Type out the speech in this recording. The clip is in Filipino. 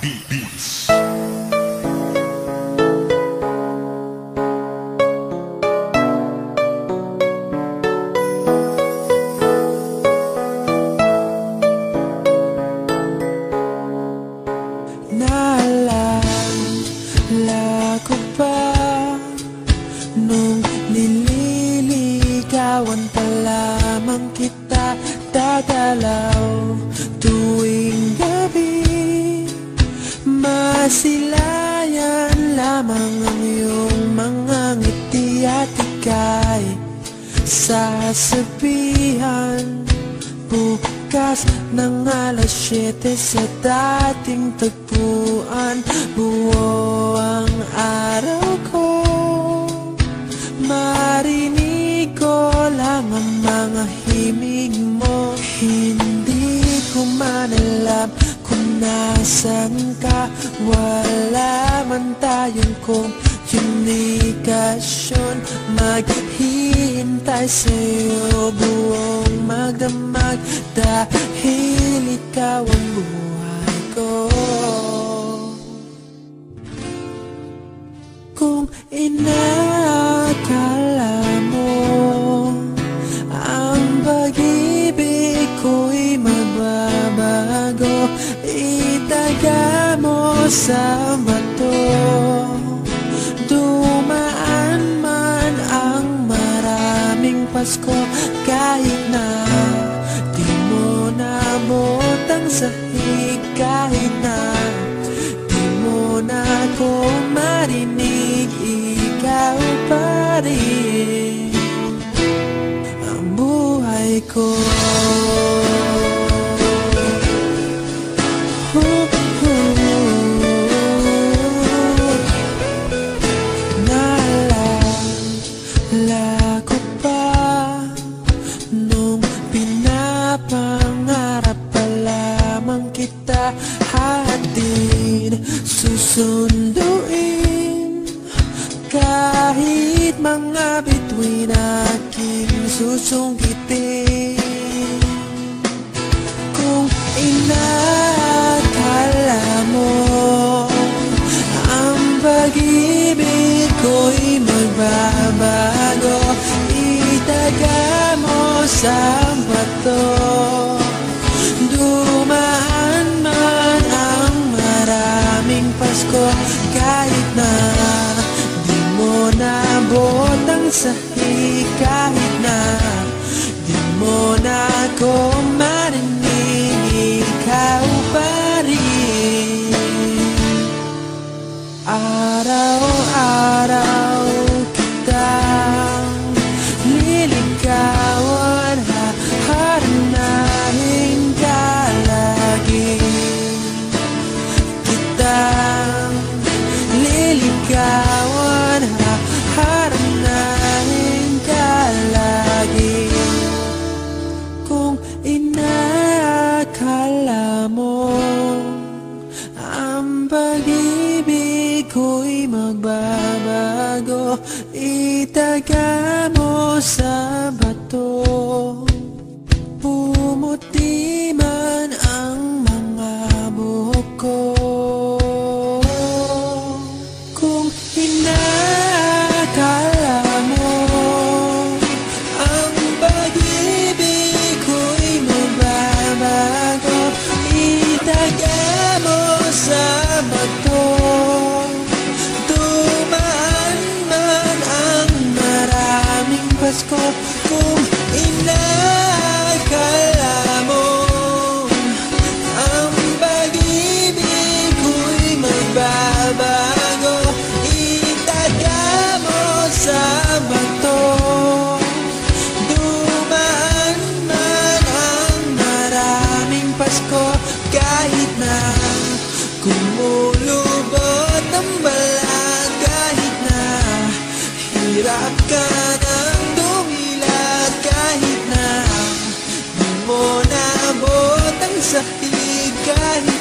Beats. Naalala ko pa nung nililigawan pa lamang kita, dadalaw tuwing gabi. Masilayan lamang ang iyong mga ngiti at ika'y sasabihan bukas ng alas 7 sa dating tagpuan. Buo ang araw ko, marinig ko lang ang mga himig mo. Hindi ko man alam kung nasan ka, wala man tayong komunikasyon. Maghihintay sa'yo buong magdamag dahil ikaw ang buhay ko. Kung inakala mo ang pag-ibig ko'y magbabago, itaga mo sa bato. Dumaan man ang maraming Pasko, kahit na di mo naabot ang sahig, kahit na di mo na ako marinig, ikaw pa rin ang buhay ko. Naalala ko pa nung pinapangarap pa lamang kita, hatid susunduin kahit mga bituin aking susungkitin. Kung inakala mo ang pag-ibig ko'y magbabago, itaga mo sa bato. Dumaan man ang maraming Pasko, kahit na di mo naabot ang sahig, kahit na di mo na ako marinig, ikaw pa rin. Araw-araw kitang liligawan, haharanahin ka lagi. Kitang liligawan, haharanahin ka lagi. Kung inakala mo ang pag-ibig ko'y magbabago, itaga mo sa bato. Pumuti man ang mga buhok ko. Kung inakala mo ang pag-ibig ko'y magbabago, itaga mo sa bato. Dumaan man ang maraming Pasko, kung inakala mo ang pag-ibig ko'y magbabago, itaga mo sa bato. Dumaan man ang maraming Pasko, kahit na kumulubot ang balag, kahit na hirap ka ng dumilat, kahit na di mo naabot ang sahig, kahit